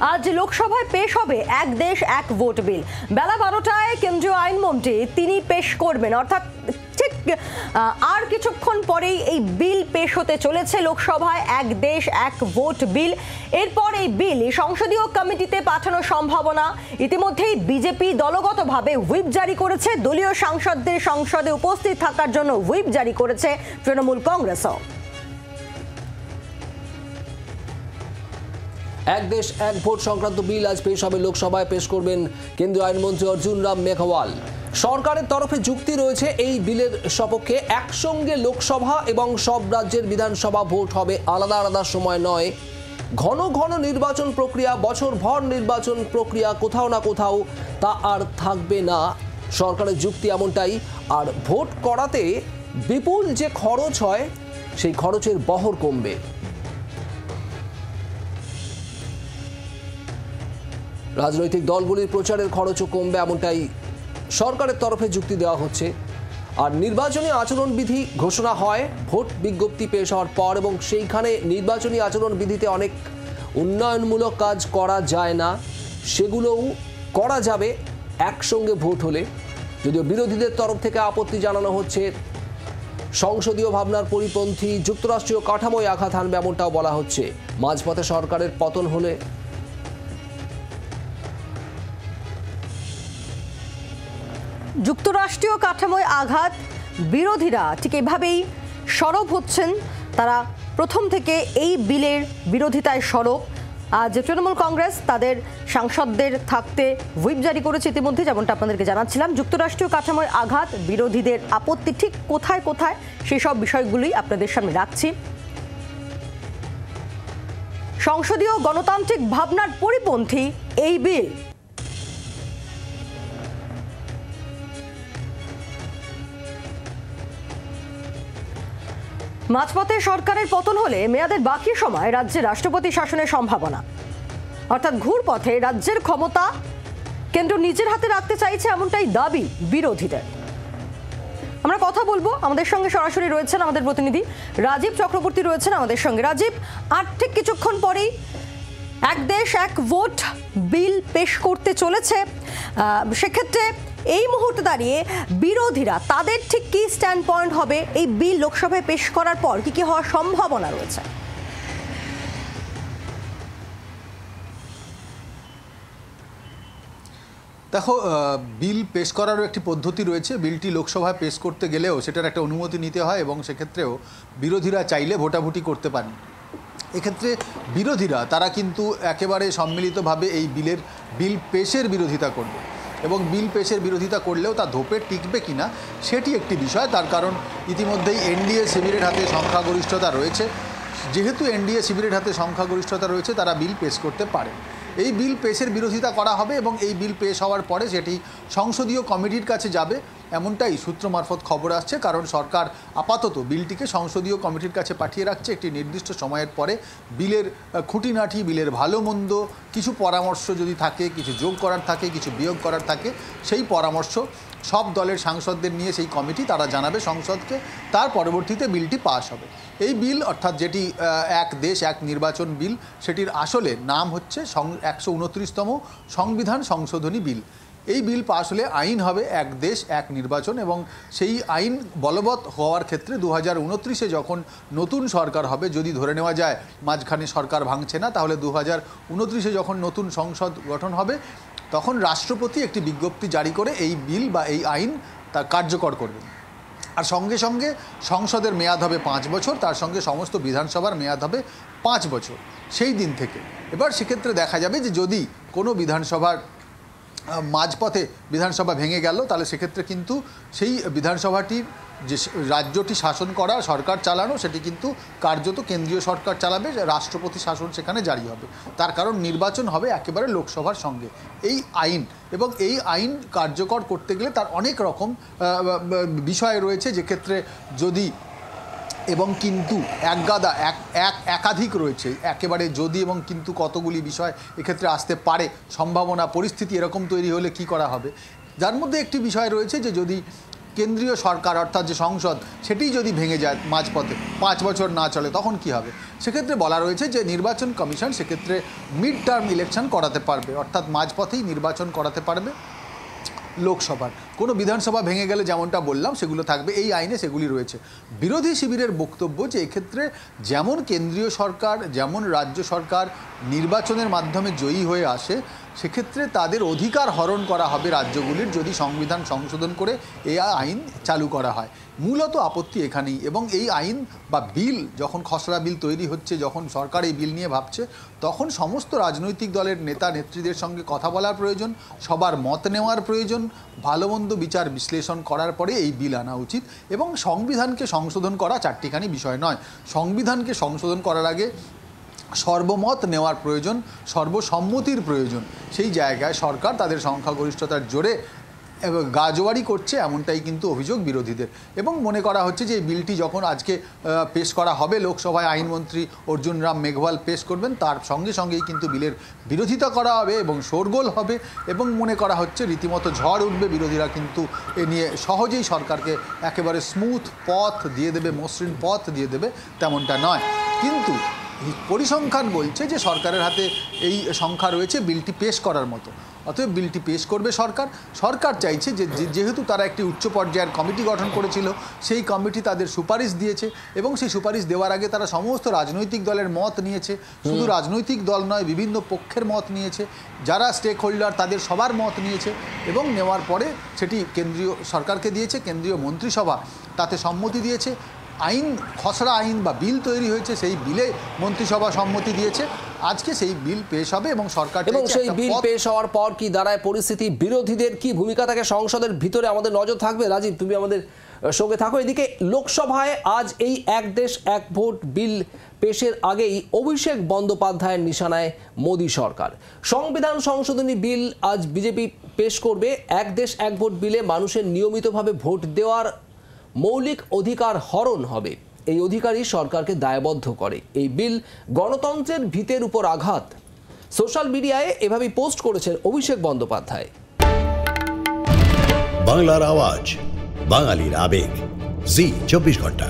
আজ লোকসভায় পেশ হবে এক দেশ এক ভোট বিল। বেলা 12টায় কেন্দ্রীয় আইনমন্ত্রী তিনি পেশ করবেন, অর্থাৎ ঠিক আর কিছুক্ষণ পরেই এই বিল পেশ হতে চলেছে লোকসভায়, এক দেশ এক ভোট বিল। এরপর এই বিল সংসদীয় কমিটিতে পাঠানোর সম্ভাবনা। ইতিমধ্যেই বিজেপি দলগতভাবে হুইপ জারি করেছে, দলীয় সাংসদদের সংসদে উপস্থিত থাকার জন্য হুইপ জারি করেছে তৃণমূল কংগ্রেসও। এক দেশ এক ভোট সংক্রান্ত বিল আজ পেশ হবে লোকসভায়, পেশ করবেন কেন্দ্রীয় আইনমন্ত্রী অর্জুন রাম মেঘওয়াল। সরকারের তরফে যুক্তি রয়েছে এই বিলের সপক্ষে, একসঙ্গে লোকসভা এবং সব রাজ্যের বিধানসভা ভোট হবে, আলাদা আলাদা সময় নয়। ঘন ঘন নির্বাচন প্রক্রিয়া, বছরভর নির্বাচন প্রক্রিয়া কোথাও না কোথাও তা আর থাকবে না, সরকারের যুক্তি এমনটাই। আর ভোট করাতে বিপুল যে খরচ হয় সেই খরচের বহর কমবে। রাজনৈতিক দলগুলির প্রচারের খরচও কমবে, এমনটাই সরকারের তরফে যুক্তি দেওয়া হচ্ছে। আর নির্বাচনী আচরণবিধি ঘোষণা হয় ভোট বিজ্ঞপ্তি পেশ হওয়ার পর, এবং সেইখানে নির্বাচনী আচরণবিধিতে অনেক উন্নয়নমূলক কাজ করা যায় না, সেগুলোও করা যাবে একসঙ্গে ভোট হলে। যদিও বিরোধীদের তরফ থেকে আপত্তি জানানো হচ্ছে, সংসদীয় ভাবনার পরিপন্থী, যুক্তরাষ্ট্রীয় কাঠামোয় আঘাত হানবে এমনটাও বলা হচ্ছে। মাঝপথে সরকারের পতন হলে যুক্তরাষ্ট্রীয় কাঠামোয় আঘাত, বিরোধীরা ঠিক এভাবেই সরব হচ্ছেন। তারা প্রথম থেকে এই বিলের বিরোধিতায় সরব। আজ তৃণমূল কংগ্রেস তাদের সাংসদদের থাকতে হুইপ জারি করেছে ইতিমধ্যে, যেমনটা আপনাদেরকে জানাচ্ছিলাম। যুক্তরাষ্ট্রীয় কাঠামোয় আঘাত, বিরোধীদের আপত্তি ঠিক কোথায় কোথায় সেসব বিষয়গুলি আপনাদের সামনে রাখছি। সংসদীয় গণতান্ত্রিক ভাবনার পরিপন্থী এই বিল। মাঝপথে সরকারের পতন হলে মেয়াদের বাকি সময় রাজ্যে রাষ্ট্রপতি শাসনের সম্ভাবনা, অর্থাৎ ঘুরপথে রাজ্যের ক্ষমতা কেন্দ্র নিজের হাতে রাখতে চাইছে, এমনটাই দাবি বিরোধীদের। আমরা কথা বলবো, আমাদের সঙ্গে সরাসরি রয়েছেন আমাদের প্রতিনিধি রাজীব চক্রবর্তী রয়েছেন আমাদের সঙ্গে। রাজীব, আর ঠিক কিছুক্ষণ পরেই এক দেশ এক ভোট বিল পেশ করতে চলেছে, সেক্ষেত্রে এই মুহূর্তে দাঁড়িয়ে বিরোধীরা তাদের ঠিক কি স্ট্যান্ড পয়েন্ট হবে এই বিল লোকসভায় পেশ করার পর, কি কি হওয়ার সম্ভাবনা রয়েছে? দেখো, বিল পেশ করারও একটি পদ্ধতি রয়েছে। বিলটি লোকসভায় পেশ করতে গেলেও সেটার একটা অনুমতি নিতে হয়, এবং সেক্ষেত্রেও বিরোধীরা চাইলে ভোটাভুটি করতে পারেন। এক্ষেত্রে বিরোধীরা তারা কিন্তু একেবারে সম্মিলিতভাবে এই বিল পেশের বিরোধিতা করবে, এবং বিল পেশের বিরোধিতা করলেও তা ধোপে টিকবে কিনা সেটি একটি বিষয়। তার কারণ ইতিমধ্যেই এনডিএ শিবিরের হাতে সংখ্যাগরিষ্ঠতা রয়েছে। যেহেতু এনডিএ শিবিরের হাতে সংখ্যাগরিষ্ঠতা রয়েছে, তারা বিল পেশ করতে পারে। এই বিল পেশের বিরোধিতা করা হবে, এবং এই বিল পেশ হওয়ার পরে সেটি সংসদীয় কমিটির কাছে যাবে, এমনটাই সূত্র মারফত খবর আসছে। কারণ সরকার আপাতত বিলটিকে সংসদীয় কমিটির কাছে পাঠিয়ে রাখছে। একটি নির্দিষ্ট সময়ের পরে বিলের খুঁটিনাটি, বিলের ভালো মন্দ, কিছু পরামর্শ যদি থাকে, কিছু যোগ করার থাকে, কিছু বিয়োগ করার থাকে, সেই পরামর্শ সব দলের সাংসদদের নিয়ে সেই কমিটি তারা জানাবে সংসদকে। তার পরবর্তীতে বিলটি পাস হবে। এই বিল, অর্থাৎ যেটি এক দেশ এক নির্বাচন বিল, সেটির আসলে নাম হচ্ছে 129তম সংবিধান সংশোধনী বিল। এই বিল পাস হলে আইন হবে এক দেশ এক নির্বাচন, এবং সেই আইন বলবৎ হওয়ার ক্ষেত্রে 2029-এ যখন নতুন সরকার হবে, যদি ধরে নেওয়া যায় মাঝখানে সরকার ভাঙছে না, তাহলে 2029-এ যখন নতুন সংসদ গঠন হবে, তখন রাষ্ট্রপতি একটি বিজ্ঞপ্তি জারি করে এই বিল বা এই আইন তা কার্যকর করবেন। আর সঙ্গে সঙ্গে সংসদের মেয়াদ হবে 5 বছর, তার সঙ্গে সমস্ত বিধানসভার মেয়াদ হবে 5 বছর সেই দিন থেকে। এবার সেক্ষেত্রে দেখা যাবে যে যদি কোনো বিধানসভার মাঝপথে বিধানসভা ভেঙে গেল, তাহলে সেক্ষেত্রে কিন্তু সেই বিধানসভাটির যে রাজ্যটি শাসন করা, সরকার চালানো, সেটি কিন্তু কার্যত কেন্দ্রীয় সরকার চালাবে, রাষ্ট্রপতি শাসন সেখানে জারি হবে। তার কারণ নির্বাচন হবে একেবারে লোকসভার সঙ্গে। এই আইন এবং এই আইন কার্যকর করতে গেলে তার অনেক রকম বিষয় রয়েছে, যে ক্ষেত্রে যদি এবং কিন্তু একগাদা একাধিক রয়েছে, একেবারে যদি এবং কিন্তু কতগুলি বিষয় এক্ষেত্রে আসতে পারে, সম্ভাবনা, পরিস্থিতি এরকম তৈরি হলে কি করা হবে। যার মধ্যে একটি বিষয় রয়েছে যে যদি কেন্দ্রীয় সরকার অর্থাৎ যে সংসদ সেটি যদি ভেঙে যায় মাঝপথে 5 বছর না চলে তখন কি হবে? সেক্ষেত্রে বলা রয়েছে যে নির্বাচন কমিশন সেক্ষেত্রে মিড টার্ম ইলেকশন করাতে পারবে, অর্থাৎ মাঝপথেই নির্বাচন করাতে পারবে লোকসভার। কোনো বিধানসভা ভেঙে গেলে যেমনটা বললাম সেগুলো থাকবে, এই আইনে সেগুলি রয়েছে। বিরোধী শিবিরের বক্তব্য যে এক্ষেত্রে যেমন কেন্দ্রীয় সরকার যেমন রাজ্য সরকার নির্বাচনের মাধ্যমে জয়ী হয়ে আসে, সেক্ষেত্রে তাদের অধিকার হরণ করা হবে রাজ্যগুলির যদি সংবিধান সংশোধন করে এই আইন চালু করা হয়। মূলত আপত্তি এখানেই। এবং এই আইন বা বিল যখন খসড়া বিল তৈরি হচ্ছে, যখন সরকার এই বিল নিয়ে ভাবছে, তখন সমস্ত রাজনৈতিক দলের নেতা নেত্রীদের সঙ্গে কথা বলার প্রয়োজন, সবার মত নেওয়ার প্রয়োজন, ভালো মন্দ বিচার বিশ্লেষণ করার পরে এই বিল আনা উচিত। এবং সংবিধানকে সংশোধন করা চারটিখানি বিষয় নয়, সংবিধানকে সংশোধন করার আগে সর্বমত নেওয়ার প্রয়োজন, সর্বসম্মতির প্রয়োজন। সেই জায়গায় সরকার তাদের সংখ্যাগরিষ্ঠতার জোরে গাজোয়ারি করছে, এমনটাই কিন্তু অভিযোগ বিরোধীদের। এবং মনে করা হচ্ছে যে এই বিলটি যখন আজকে পেশ করা হবে লোকসভায়, আইনমন্ত্রী অর্জুন রাম মেঘওয়াল পেশ করবেন, তার সঙ্গে সঙ্গেই কিন্তু বিলের বিরোধিতা করা হবে এবং শোরগোল হবে। এবং মনে করা হচ্ছে রীতিমতো ঝড় উঠবে, বিরোধীরা কিন্তু এ নিয়ে সহজেই সরকারকে একেবারে স্মুথ পথ দিয়ে দেবে, মসৃণ পথ দিয়ে দেবে, তেমনটা নয়। কিন্তু পরিসংখ্যান বলছে যে সরকারের হাতে এই সংখ্যা রয়েছে বিলটি পেশ করার মতো। অতএব বিলটি পেশ করবে সরকার। সরকার চাইছে যে যেহেতু তারা একটি উচ্চ পর্যায়ের কমিটি গঠন করেছিল, সেই কমিটি তাদের সুপারিশ দিয়েছে এবং সেই সুপারিশ দেওয়ার আগে তারা সমস্ত রাজনৈতিক দলের মত নিয়েছে। শুধু রাজনৈতিক দল নয়, বিভিন্ন পক্ষের মত নিয়েছে, যারা স্টেক হোল্ডার তাদের সবার মত নিয়েছে এবং নেওয়ার পরে সেটি কেন্দ্রীয় সরকারকে দিয়েছে। কেন্দ্রীয় মন্ত্রিসভা তাতে সম্মতি দিয়েছে। আইন, খসড়া আইন বা বিল তৈরি হয়েছে, সেই বিলে মন্ত্রিসভা সম্মতি দিয়েছে। আজকে সেই বিল পেশ হবে এবং সরকার এবং সেই বিল পেশ হওয়ার পর কি দাঁড়ায় পরিস্থিতি, বিরোধীদের কি ভূমিকা থাকে সংসদের ভিতরে, আমাদের নজর থাকবে। রাজীব, তুমি আমাদের সঙ্গে থাকো। এদিকে লোকসভায় আজ এই এক দেশ এক ভোট বিল পেশের আগেই অভিষেক বন্দ্যোপাধ্যায়ের নিশানায় মোদী সরকার। সংবিধান সংশোধনী বিল আজ বিজেপি পেশ করবে। এক দেশ এক ভোট বিলে মানুষের নিয়মিতভাবে ভোট দেওয়ার মৌলিক অধিকার হরণ হবে, এই অধিকারই সরকারকে দায়বদ্ধ করে। এই বিল গণতন্ত্রের ভিতের উপর আঘাত। সোশ্যাল মিডিয়ায় এভাবেই পোস্ট করেছেন অভিষেক বন্দ্যোপাধ্যায়। বাংলার আওয়াজ, বাঙালির আবেগ, জি 24 ঘন্টা।